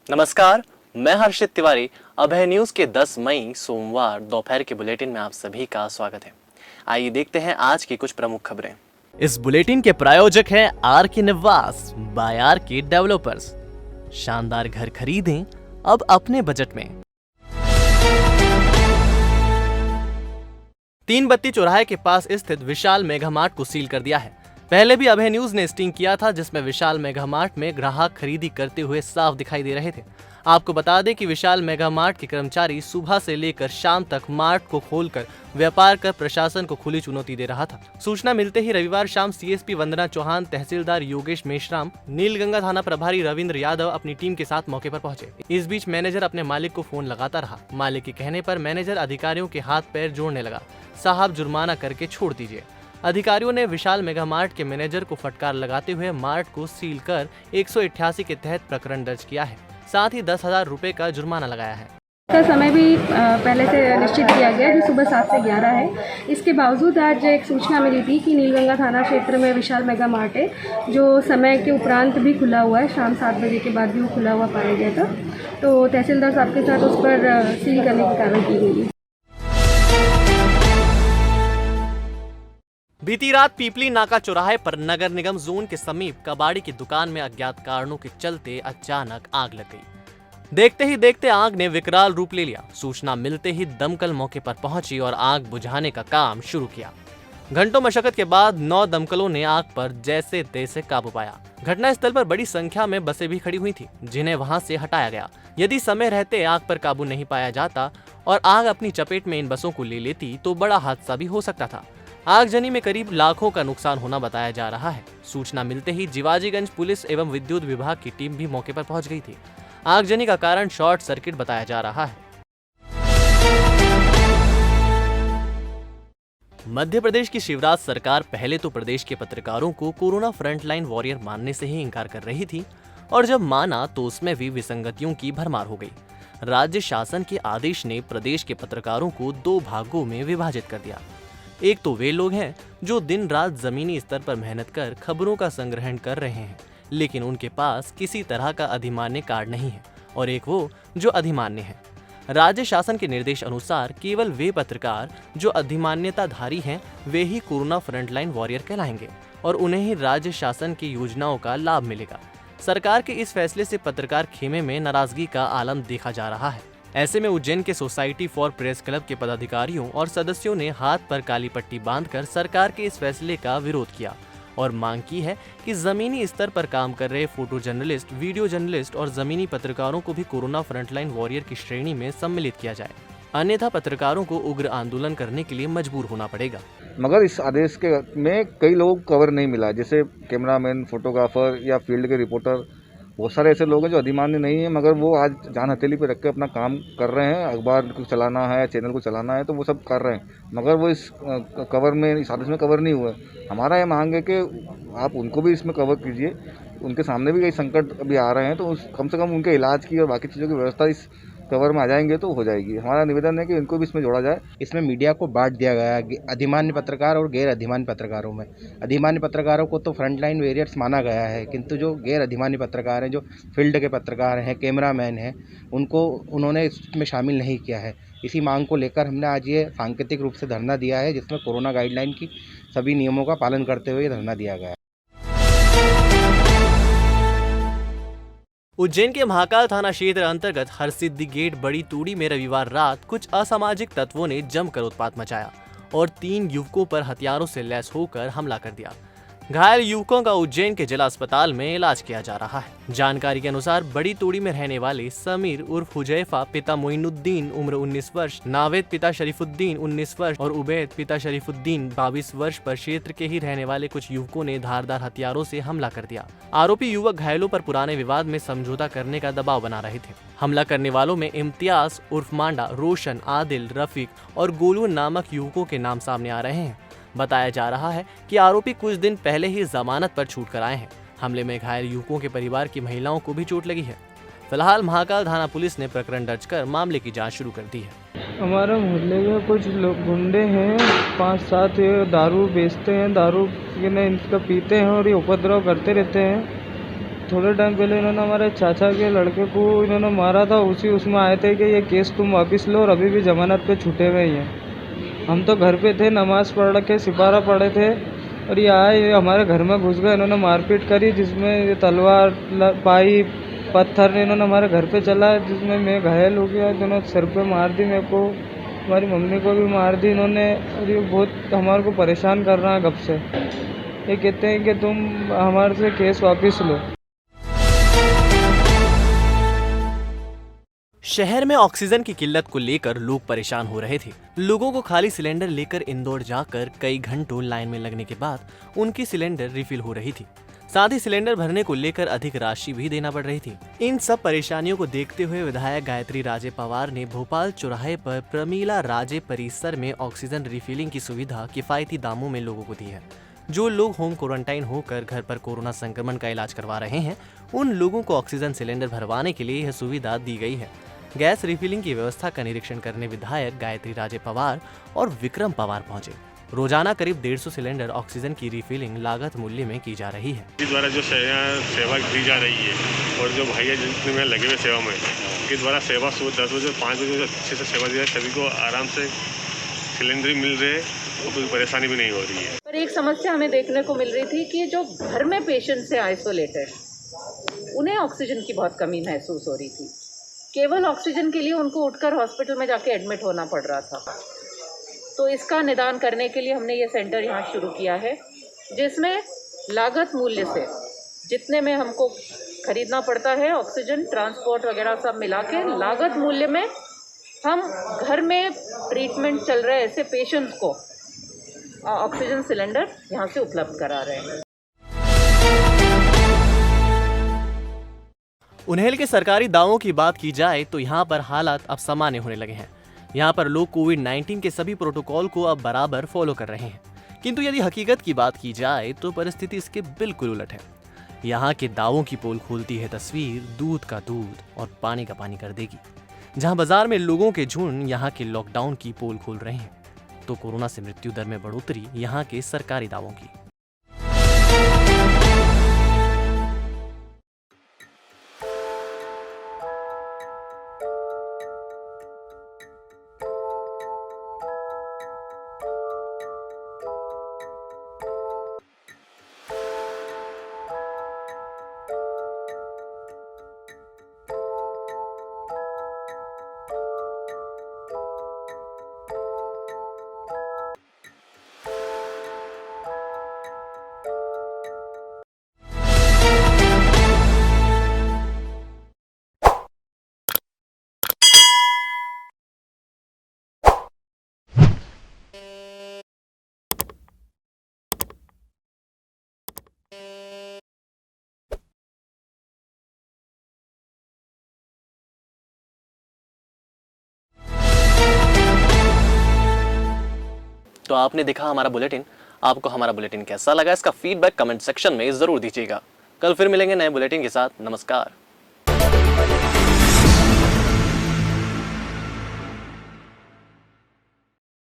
नमस्कार, मैं हर्षित तिवारी। अभय न्यूज के 10 मई सोमवार दोपहर के बुलेटिन में आप सभी का स्वागत है। आइए देखते हैं आज की कुछ प्रमुख खबरें। इस बुलेटिन के प्रायोजक हैं आर के निवास बाय आर के डेवलपर्स। शानदार घर खरीदें अब अपने बजट में। तीन बत्ती चौराहे के पास स्थित विशाल मेगा मार्ट को सील कर दिया है। पहले भी अभय न्यूज ने स्टिंग किया था, जिसमें विशाल मेगा मार्ट में ग्राहक खरीदी करते हुए साफ दिखाई दे रहे थे। आपको बता दें कि विशाल मेगा मार्ट के कर्मचारी सुबह से लेकर शाम तक मार्ट को खोलकर व्यापार कर प्रशासन को खुली चुनौती दे रहा था। सूचना मिलते ही रविवार शाम सीएसपी वंदना चौहान, तहसीलदार योगेश मेश्राम, नीलगंगा थाना प्रभारी रविंद्र यादव अपनी टीम के साथ मौके पर पहुंचे। इस बीच मैनेजर अपने मालिक को फोन लगाता रहा। मालिक के कहने पर मैनेजर अधिकारियों के हाथ पैर जोड़ने लगा। साहब, जुर्माना करके छोड़ दीजिए। अधिकारियों ने विशाल मेगा मार्ट के मैनेजर को फटकार लगाते हुए मार्ट को सील कर 188 के तहत प्रकरण दर्ज किया है। साथ ही 10,000 रुपए का जुर्माना लगाया है। का समय भी पहले से निश्चित किया गया जो सुबह 7 से 11 है। इसके बावजूद आज एक सूचना मिली थी कि नीलगंगा थाना क्षेत्र में विशाल मेगा मार्ट है, जो समय के उपरांत भी खुला हुआ है। शाम 7 बजे के बाद भी वो खुला हुआ पाया गया था, तो तहसीलदार साहब के साथ उस पर सील करने की कार्रवाई की गई है। बीती रात पीपली नाका चौराहे पर नगर निगम जोन के समीप कबाड़ी की दुकान में अज्ञात कारणों के चलते अचानक आग लग गई। देखते ही देखते आग ने विकराल रूप ले लिया। सूचना मिलते ही दमकल मौके पर पहुंची और आग बुझाने का काम शुरू किया। घंटों मशक्कत के बाद 9 दमकलों ने आग पर जैसे तैसे काबू पाया। घटनास्थल पर बड़ी संख्या में बसें भी खड़ी हुई थी, जिन्हें वहां से हटाया गया। यदि समय रहते आग पर काबू नहीं पाया जाता और आग अपनी चपेट में इन बसों को ले लेती तो बड़ा हादसा भी हो सकता था। आगजनी में करीब लाखों का नुकसान होना बताया जा रहा है। सूचना मिलते ही जिवाजीगंज पुलिस एवं विद्युत विभाग की टीम भी मौके पर पहुंच गई थी। आगजनी का कारण शॉर्ट सर्किट बताया जा रहा है। मध्य प्रदेश की शिवराज सरकार पहले तो प्रदेश के पत्रकारों को कोरोना फ्रंटलाइन वॉरियर मानने से ही इंकार कर रही थी, और जब माना तो उसमें भी विसंगतियों की भरमार हो गई। राज्य शासन के आदेश ने प्रदेश के पत्रकारों को 2 भागों में विभाजित कर दिया। एक तो वे लोग हैं जो दिन रात जमीनी स्तर पर मेहनत कर खबरों का संग्रहण कर रहे हैं, लेकिन उनके पास किसी तरह का अधिमान्य कार्ड नहीं है, और एक वो जो अधिमान्य है। राज्य शासन के निर्देश अनुसार केवल वे पत्रकार जो अधिमान्यताधारी हैं वे ही कोरोना फ्रंटलाइन वॉरियर कहलाएंगे और उन्हें ही राज्य शासन की योजनाओं का लाभ मिलेगा। सरकार के इस फैसले से पत्रकार खेमे में नाराजगी का आलम देखा जा रहा है। ऐसे में उज्जैन के सोसाइटी फॉर प्रेस क्लब के पदाधिकारियों और सदस्यों ने हाथ पर काली पट्टी बांधकर सरकार के इस फैसले का विरोध किया और मांग की है कि जमीनी स्तर पर काम कर रहे फोटो जर्नलिस्ट, वीडियो जर्नलिस्ट और जमीनी पत्रकारों को भी कोरोना फ्रंटलाइन वॉरियर की श्रेणी में सम्मिलित किया जाए, अन्यथा पत्रकारों को उग्र आंदोलन करने के लिए मजबूर होना पड़ेगा। मगर इस आदेश के में कई लोगों को कवर नहीं मिला, जैसे कैमरामैन, फोटोग्राफर या फील्ड के रिपोर्टर। बहुत सारे ऐसे लोग हैं जो अधिमान्य नहीं है, मगर वो आज जान हथेली पे रख के अपना काम कर रहे हैं। अखबार को चलाना है, चैनल को चलाना है, तो वो सब कर रहे हैं, मगर वो इस कवर में, इस आदेश में कवर नहीं हुए। हमारा ये मांग है कि आप उनको भी इसमें कवर कीजिए। उनके सामने भी कई संकट अभी आ रहे हैं, तो कम से कम उनके इलाज की और बाकी चीज़ों की व्यवस्था इस कवर में आ जाएंगे तो हो जाएगी। हमारा निवेदन है कि इनको भी इसमें जोड़ा जाए। इसमें मीडिया को बांट दिया गया है अधिमान्य पत्रकार और गैर अधिमान्य पत्रकारों में। अधिमान्य पत्रकारों को तो फ्रंटलाइन वॉरियर्स माना गया है, किंतु जो गैर अधिमान्य पत्रकार हैं, जो फील्ड के पत्रकार हैं, कैमरामैन हैं, उनको उन्होंने इसमें शामिल नहीं किया है। इसी मांग को लेकर हमने आज ये सांकेतिक रूप से धरना दिया है, जिसमें कोरोना गाइडलाइन की सभी नियमों का पालन करते हुए धरना दिया गया है। उज्जैन के महाकाल थाना क्षेत्र अंतर्गत हरसिद्धि गेट बड़ी तूड़ी में रविवार रात कुछ असामाजिक तत्वों ने जमकर उत्पात मचाया और 3 युवकों पर हथियारों से लैस होकर हमला कर दिया। घायल युवकों का उज्जैन के जिला अस्पताल में इलाज किया जा रहा है। जानकारी के अनुसार बड़ी तोड़ी में रहने वाले समीर उर्फ हुजैफा पिता मोइनुद्दीन उम्र 19 वर्ष, नावेद पिता शरीफुद्दीन 19 वर्ष और उबैद पिता शरीफुद्दीन 22 वर्ष पर क्षेत्र के ही रहने वाले कुछ युवकों ने धारदार हथियारों से हमला कर दिया। आरोपी युवक घायलों पर पुराने विवाद में समझौता करने का दबाव बना रहे थे। हमला करने वालों में इम्तियाज उर्फ मांडा, रोशन, आदिल, रफीक और गोलू नामक युवकों के नाम सामने आ रहे हैं। बताया जा रहा है कि आरोपी कुछ दिन पहले ही जमानत पर छूट कर आए हैं। हमले में घायल युवकों के परिवार की महिलाओं को भी चोट लगी है। फिलहाल महाकाल थाना पुलिस ने प्रकरण दर्ज कर मामले की जांच शुरू कर दी है। हमारे मोहल्ले में कुछ लोग गुंडे हैं, 5-7 दारू बेचते हैं, दारू इनका पीते हैं और ये उपद्रव करते रहते हैं। थोड़े टाइम पहले इन्होंने हमारे चाचा के लड़के को इन्होंने मारा था, उसमें आए थे कि ये केस तुम वापस लो और अभी भी जमानत पे छूटे हुए ही हैं। हम तो घर पे थे, नमाज़ पढ़ के सिपारा पढ़े थे और ये आए, ये हमारे घर में घुस गए, इन्होंने मारपीट करी, जिसमें ये तलवार पाइप पत्थर इन्होंने हमारे घर पे चलाया, जिसमें मैं घायल हो गया। दोनों सिर पे मार दी मेरे को, हमारी मम्मी को भी मार दी इन्होंने। और ये बहुत हमारे को परेशान कर रहा है कब से। ये कहते हैं कि तुम हमारे से केस वापस लो। शहर में ऑक्सीजन की किल्लत को लेकर लोग परेशान हो रहे थे। लोगों को खाली सिलेंडर लेकर इंदौर जाकर कई घंटों लाइन में लगने के बाद उनकी सिलेंडर रिफिल हो रही थी। साथ ही सिलेंडर भरने को लेकर अधिक राशि भी देना पड़ रही थी। इन सब परेशानियों को देखते हुए विधायक गायत्री राजे पवार ने भोपाल चौराहे पर प्रमीला राजे परिसर में ऑक्सीजन रिफिलिंग की सुविधा किफायती दामों में लोगों को दी है। जो लोग होम क्वारंटाइन होकर घर पर कोरोना संक्रमण का इलाज करवा रहे हैं, उन लोगों को ऑक्सीजन सिलेंडर भरवाने के लिए यह सुविधा दी गई है। गैस रिफिलिंग की व्यवस्था का निरीक्षण करने विधायक गायत्री राजे पवार और विक्रम पवार पहुंचे। रोजाना करीब 150 सिलेंडर ऑक्सीजन की रिफिलिंग लागत मूल्य में की जा रही है। द्वारा जो सेवा दी जा रही है और जो भैया जितने में लगे हुए सेवा में, के द्वारा सेवा सुबह 10 बजे 5 बजे अच्छे से सेवा दी जाए, सभी को आराम से सिलेंडर मिल रहे और कोई परेशानी भी नहीं हो रही है। पर एक समस्या हमें देखने को मिल रही थी कि जो घर में पेशेंट्स हैं आइसोलेटेड, उन्हें ऑक्सीजन की बहुत कमी महसूस हो रही थी। केवल ऑक्सीजन के लिए उनको उठकर हॉस्पिटल में जाके एडमिट होना पड़ रहा था। तो इसका निदान करने के लिए हमने ये सेंटर यहाँ शुरू किया है, जिसमें लागत मूल्य से जितने में हमको खरीदना पड़ता है ऑक्सीजन, ट्रांसपोर्ट वगैरह सब मिला के लागत मूल्य में हम घर में ट्रीटमेंट चल रहे ऐसे पेशेंट्स को ऑक्सीजन सिलेंडर यहाँ से उपलब्ध करा रहे हैं। उन्हेल के सरकारी दावों की बात की जाए तो यहाँ पर हालात अब सामान्य होने लगे हैं। यहाँ पर लोग कोविड-19 के सभी प्रोटोकॉल को अब बराबर फॉलो कर रहे हैं। किंतु यदि हकीकत की बात की जाए तो परिस्थिति इसके बिल्कुल उलट है। यहाँ के दावों की पोल खोलती है तस्वीर दूध का दूध और पानी का पानी कर देगी। जहाँ बाजार में लोगों के झुंड यहाँ के लॉकडाउन की पोल खोल रहे हैं, तो कोरोना से मृत्यु दर में बढ़ोतरी यहाँ के सरकारी दावों की। तो आपने देखा हमारा बुलेटिन। आपको हमारा बुलेटिन कैसा लगा, इसका फीडबैक कमेंट सेक्शन में जरूर दीजिएगा। कल फिर मिलेंगे नए बुलेटिन के साथ। नमस्कार।